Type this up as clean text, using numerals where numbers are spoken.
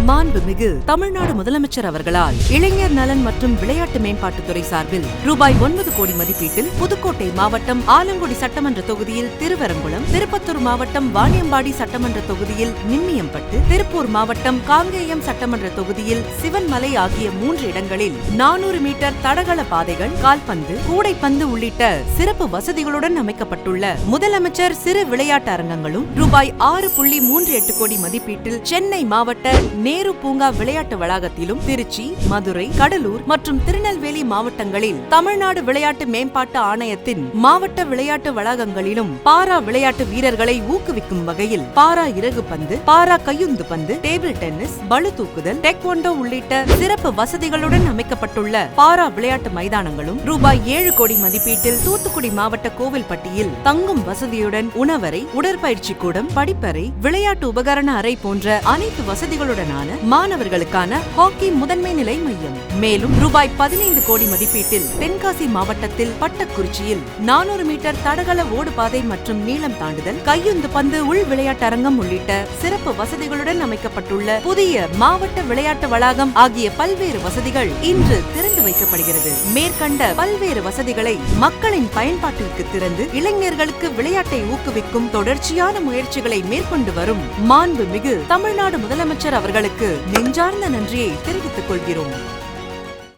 மாண்புமிகு தமிழ்நாடு முதலமைச்சர் அவர்களால் இளைஞர் நலன் மற்றும் விளையாட்டு மேம்பாட்டுத்துறை சார்பில் ரூபாய் 9 கோடி மதிப்பீட்டில் புதுக்கோட்டை மாவட்டம் ஆலங்குடி சட்டமன்ற தொகுதியில் திருவரங்குளம், திருப்பத்தூர் மாவட்டம் வாணியம்பாடி சட்டமன்ற தொகுதியில் நிம்மியம்பட்டு, திருப்பூர் மாவட்டம் காங்கேயம் சட்டமன்ற தொகுதியில் சிவன்மலை ஆகிய 3 இடங்களில் 400 மீட்டர் தடகள பாதைகள், கால்பந்து, கூடைப்பந்து உள்ளிட்ட சிறப்பு வசதிகளுடன் அமைக்கப்பட்டுள்ள முதலமைச்சர் சிறு விளையாட்டு அரங்கங்களும் ரூபாய் 6.38 கோடி மதிப்பீட்டில் சென்னை மாவட்ட நேரு பூங்கா விளையாட்டு வளாகத்திலும், திருச்சி, மதுரை, கடலூர் மற்றும் திருநெல்வேலி மாவட்டங்களில் தமிழ்நாடு விளையாட்டு மேம்பாட்டு ஆணையத்தின் மாவட்ட விளையாட்டு வளாகங்களிலும் பாரா விளையாட்டு வீரர்களை ஊக்குவிக்கும் வகையில் பாரா இறகு பந்து, பாரா கையுந்து பந்து, டேபிள் டென்னிஸ், பளு தூக்குதல், டெக்வாண்டோ உள்ளிட்ட சிறப்பு வசதிகளுடன் அமைக்கப்பட்டுள்ள பாரா விளையாட்டு மைதானங்களும் ரூபாய் 7 கோடி மதிப்பீட்டில் தூத்துக்குடி மாவட்ட கோவில்பட்டியில் தங்கும் வசதியுடன் உணவறை, உடற்பயிற்சி கூடம், படிப்பறை, விளையாட்டு உபகரண அறை போன்ற அனைத்து வசதிகளுடனான மாணவர்களுக்கான ஹாக்கி முதன்மை நிலை மையம். மேலும் ரூபாய் 15 கோடி மதிப்பீட்டில் தென்காசி மாவட்டத்தில் பட்டக்குறிச்சியில் 400 மீட்டர் தடகள ஓடுபாதை மற்றும் நீளம் தாண்டுதல், கையுந்து பந்து உள் விளையாட்டு அரங்கம் உள்ளிட்ட சிறப்பு வசதிகளுடன் அமைக்கப்பட்டுள்ள புதிய மாவட்ட விளையாட்டு வளாகம் ஆகிய பல்வேறு வசதிகள் இன்று திறந்து வைக்கப்படுகிறது. மேற்கண்ட பல்வேறு வசதிகளை மக்களின் பயன்பாட்டிற்கு திறந்து இளைஞர்களுக்கு விளையாட்டை ஊக்குவிக்கும் தொடர்ச்சியான முயற்சிகளை மேற்கொண்டு வரும் மாண்புமிகு தமிழ்நாடு முதலமைச்சர் அவர்களுக்கு நெஞ்சார்ந்த நன்றியை தெரிவித்துக் கொள்கிறோம்.